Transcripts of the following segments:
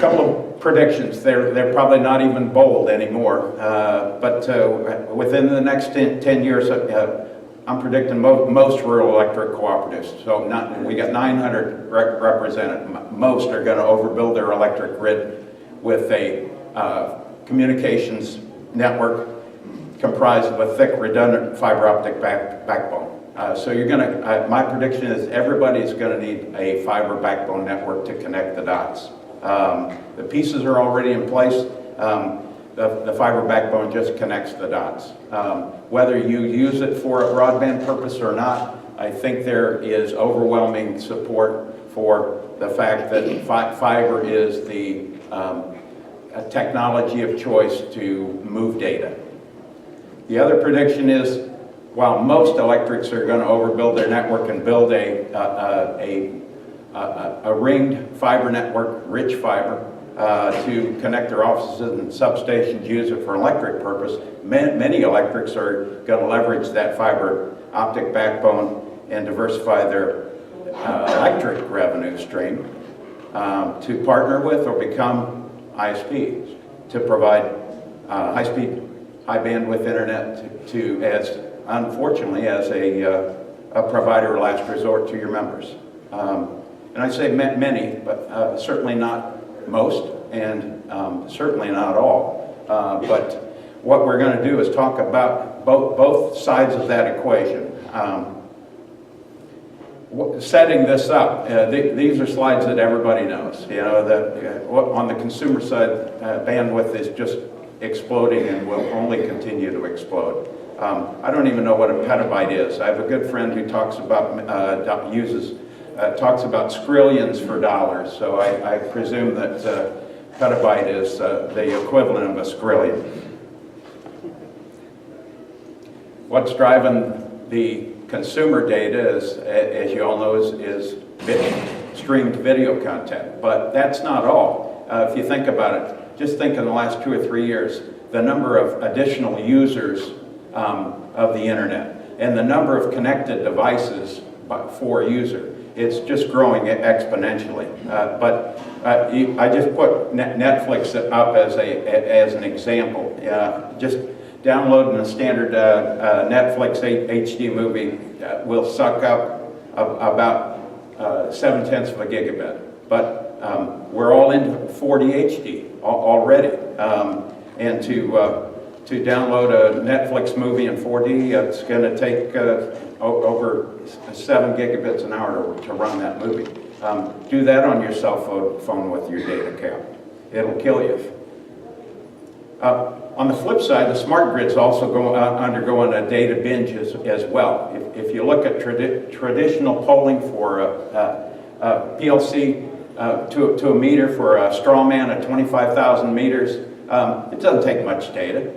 couple of predictions. They're probably not even bold anymore, but within the next 10 years, I'm predicting most rural electric cooperatives. So we got 900 represented. Most are going to overbuild their electric grid with a communications network comprised of a thick, redundant fiber optic backbone. So you're going to, my prediction is everybody's going to need a fiber backbone network to connect the dots. The pieces are already in place. The fiber backbone just connects the dots. Whether you use it for a broadband purpose or not, I think there is overwhelming support for the fact that fiber is the technology of choice to move data. The other prediction is, while most electrics are going to overbuild their network and build a ringed fiber network, rich fiber, to connect their offices and substations, use it for electric purpose, many electrics are going to leverage that fiber optic backbone and diversify their electric revenue stream to partner with or become ISPs to provide high-speed, high-bandwidth internet to as unfortunately, as a provider of last resort to your members. And I say many, but certainly not most, and certainly not all. But what we're going to do is talk about both sides of that equation. Setting this up, these are slides that everybody knows. You know, that on the consumer side, bandwidth is just exploding and will only continue to explode. I don't even know what a petabyte is. I have a good friend who talks about talks about skrillions for dollars. So I presume that petabyte is the equivalent of a skrillion. What's driving the consumer data is, as you all know, is streamed video content. But that's not all. If you think about it, just think in the last 2 or 3 years, the number of additional users of the internet and the number of connected devices for a user, it's just growing exponentially. I just put Netflix up as an example. Just downloading a standard Netflix HD movie will suck up about 0.7 of a gigabit. But we're all into 40 HD already, and to download a Netflix movie in 4D, it's going to take over 7 gigabits an hour to run that movie. Do that on your cell phone with your data cap. It'll kill you. On the flip side, the smart grid's also undergoing a data binge as well. If you look at traditional polling for PLC to a meter for a straw man at 25,000 meters, it doesn't take much data,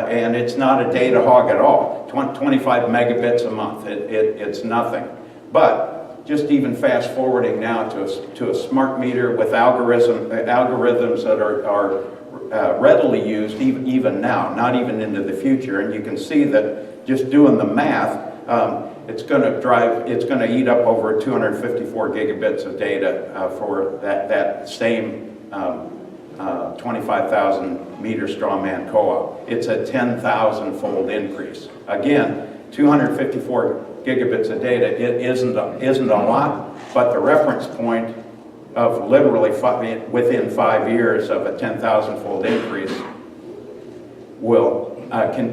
and it's not a data hog at all. 25 megabits a month, it's nothing. But just even fast forwarding now to a smart meter with algorithms that are readily used even now, not even into the future, and you can see that just doing the math, it's going to eat up over 254 gigabits of data for that same 25,000 meter strawman co-op. It's a 10,000-fold increase. Again, 254 gigabits of data, it isn't a lot, but the reference point of literally within 5 years of a 10,000-fold increase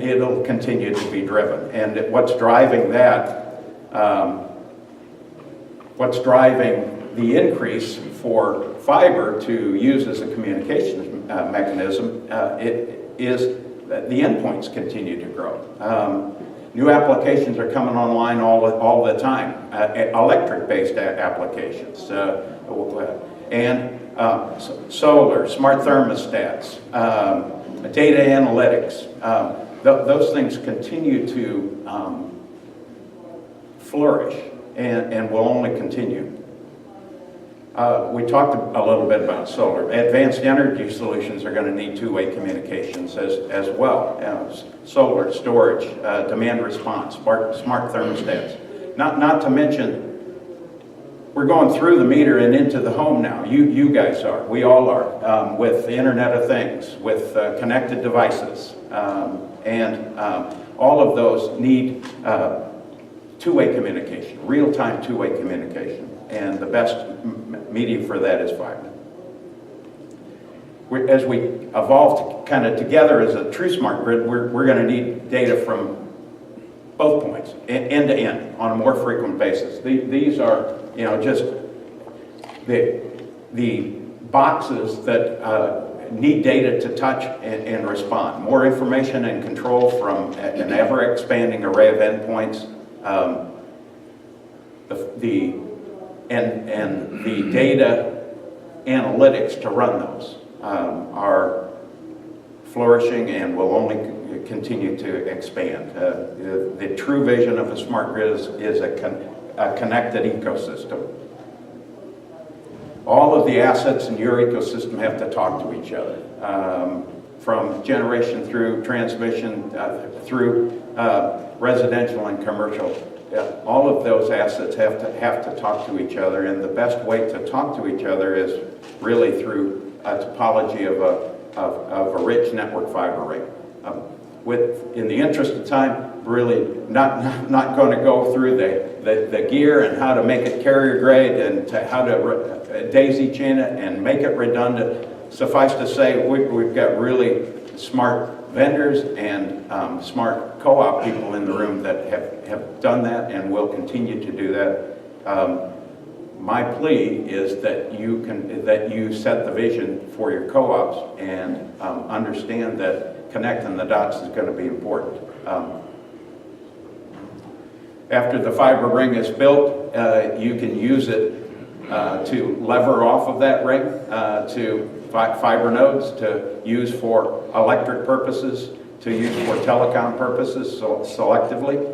it'll continue to be driven. And what's driving that, what's driving the increase for fiber to use as a communications mechanism, it is that the endpoints continue to grow. New applications are coming online all the time, electric-based applications, and solar, smart thermostats, data analytics. Those things continue to flourish and will only continue. We talked a little bit about solar. Advanced energy solutions are going to need two-way communications as well. Solar, storage, demand response, smart thermostats. Not to mention we're going through the meter and into the home now. You guys are, we all are, with the Internet of Things, with connected devices, and all of those need two-way communication, real-time two-way communication, and the best medium for that is fiber. As we evolve kind of together as a true smart grid, we're going to need data from both points, end to end, on a more frequent basis. These are, you know, just the boxes that need data to touch and respond. More information and control from an ever-expanding array of endpoints. The data analytics to run those are flourishing and will only continue to expand. The true vision of a smart grid is a connected ecosystem. All of the assets in your ecosystem have to talk to each other, from generation through transmission, through residential and commercial. All of those assets have to talk to each other, and the best way to talk to each other is really through a topology of a rich network fiber ring. In the interest of time, really not going to go through the gear and how to make it carrier grade and how to daisy chain it and make it redundant. Suffice to say, we've got really smart vendors and smart co-op people in the room that have done that and will continue to do that. My plea is that you set the vision for your co-ops and understand that connecting the dots is going to be important. After the fiber ring is built, you can use it to lever off of that ring to fiber nodes, to use for electric purposes, to use for telecom purposes selectively.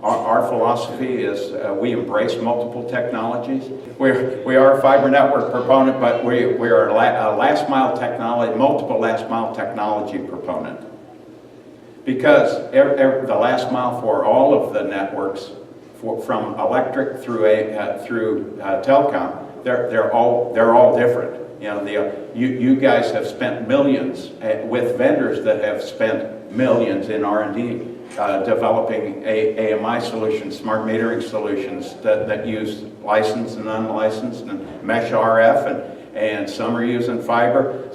Our philosophy is we embrace multiple technologies. We are a fiber network proponent, but we are a last mile technology, multiple last mile technology proponent. Because the last mile for all of the networks, from electric through telecom, they're all different. You know, you guys have spent millions with vendors that have spent millions in R&D developing AMI solutions, smart metering solutions that use licensed and unlicensed and mesh RF, and some are using fiber,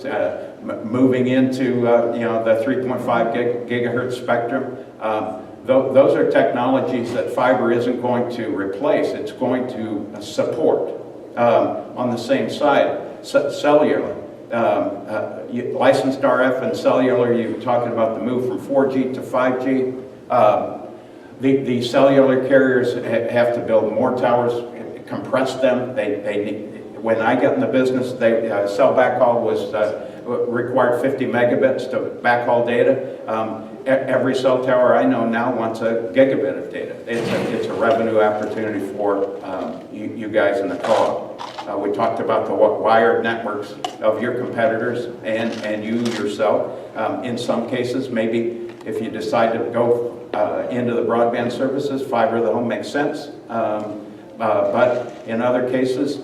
moving into the 3.5 gigahertz spectrum. Those are technologies that fiber isn't going to replace, it's going to support. On the same side, cellular, licensed RF and cellular, you're talking about the move from 4G to 5G. The cellular carriers have to build more towers, compress them. When I got in the business, cell backhaul required 50 megabits to backhaul data. Every cell tower I know now wants a gigabit of data. It's a revenue opportunity for you guys in the co-op. We talked about the wired networks of your competitors and you yourself. In some cases, maybe if you decide to go into the broadband services, fiber to the home makes sense. But in other cases,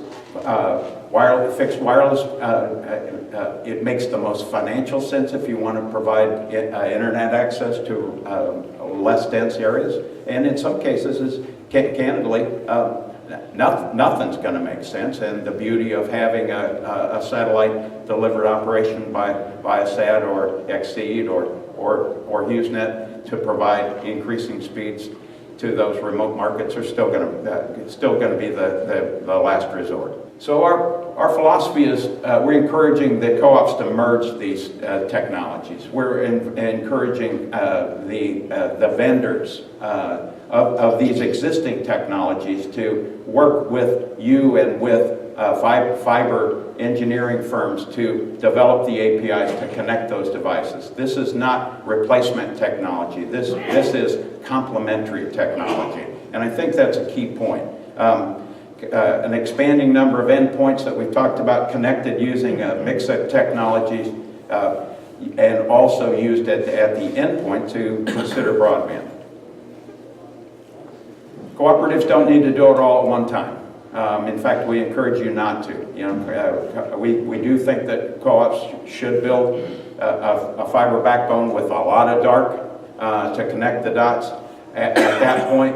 fixed wireless, it makes the most financial sense if you want to provide internet access to less dense areas. And in some cases, candidly, nothing's going to make sense. And the beauty of having a satellite delivered operation by Viasat or Exceed or HughesNet to provide increasing speeds to those remote markets are still going to be the last resort. So our philosophy is we're encouraging the co-ops to merge these technologies. We're encouraging the vendors of these existing technologies to work with you and with fiber engineering firms to develop the APIs to connect those devices. This is not replacement technology. This is complementary technology. And I think that's a key point. An expanding number of endpoints that we've talked about connected using a mix of technologies and also used at the endpoint to consider broadband. Cooperatives don't need to do it all at one time. In fact, we encourage you not to. You know, we do think that co-ops should build a fiber backbone with a lot of dark to connect the dots. At that point,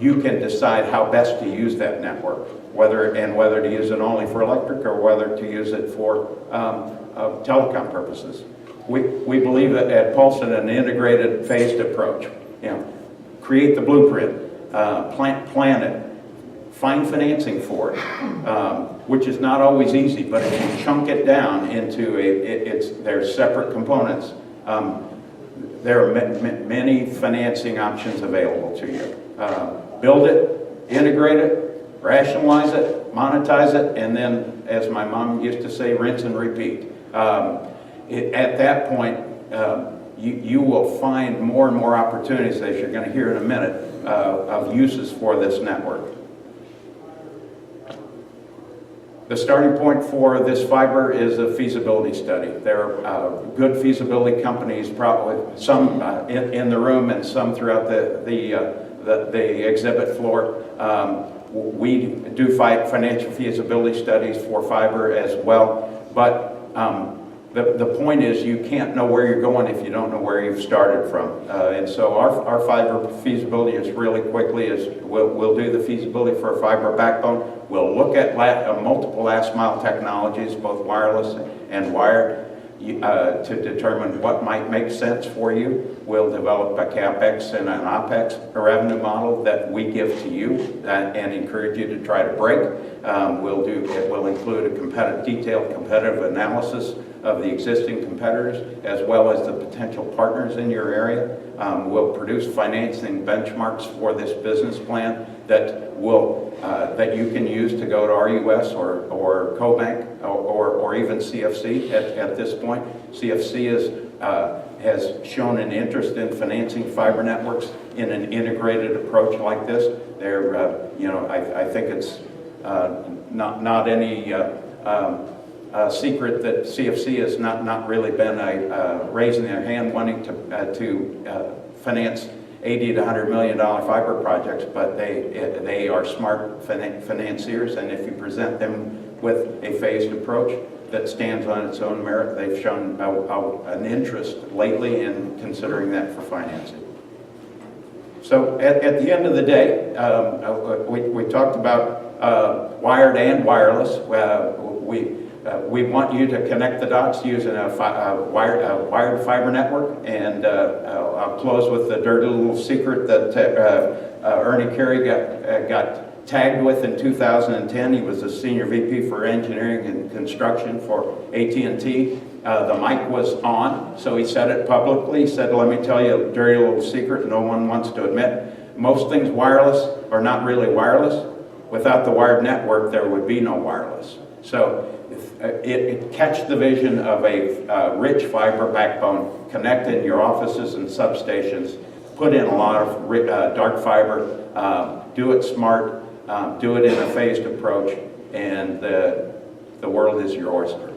you can decide how best to use that network, whether to use it only for electric or whether to use it for telecom purposes. We believe that at Pulse in an integrated, phased approach. You know, create the blueprint, plan it, find financing for it, which is not always easy, but if you chunk it down into there's separate components, there are many financing options available to you. Build it, integrate it, rationalize it, monetize it, and then, as my mom used to say, rinse and repeat. At that point, you will find more and more opportunities, as you're going to hear in a minute, of uses for this network. The starting point for this fiber is a feasibility study. There are good feasibility companies, probably some in the room and some throughout the exhibit floor. We do financial feasibility studies for fiber as well, but the point is you can't know where you're going if you don't know where you've started from. And so our fiber feasibility is really quickly we'll do the feasibility for a fiber backbone. We'll look at multiple last mile technologies, both wireless and wired, to determine what might make sense for you. We'll develop a CapEx and an OpEx revenue model that we give to you and encourage you to try to break. It will include a detailed competitive analysis of the existing competitors as well as the potential partners in your area. We'll produce financing benchmarks for this business plan that you can use to go to RUS or CoBank or even CFC at this point. CFC has shown an interest in financing fiber networks in an integrated approach like this. I think it's not any secret that CFC has not really been raising their hand wanting to finance $80 to $100 million fiber projects, but they are smart financiers, and if you present them with a phased approach that stands on its own merit, they've shown an interest lately in considering that for financing. So at the end of the day, we talked about wired and wireless. We want you to connect the dots using a wired fiber network, and I'll close with the dirty little secret that Ernie Carey got tagged with in 2010. He was a senior VP for engineering and construction for AT&T. The mic was on, so he said it publicly. He said, "Let me tell you a dirty little secret no one wants to admit. Most things wireless are not really wireless. Without the wired network, there would be no wireless." So it catch the vision of a rich fiber backbone, connected your offices and substations, put in a lot of dark fiber, do it smart, do it in a phased approach, and the world is your oyster.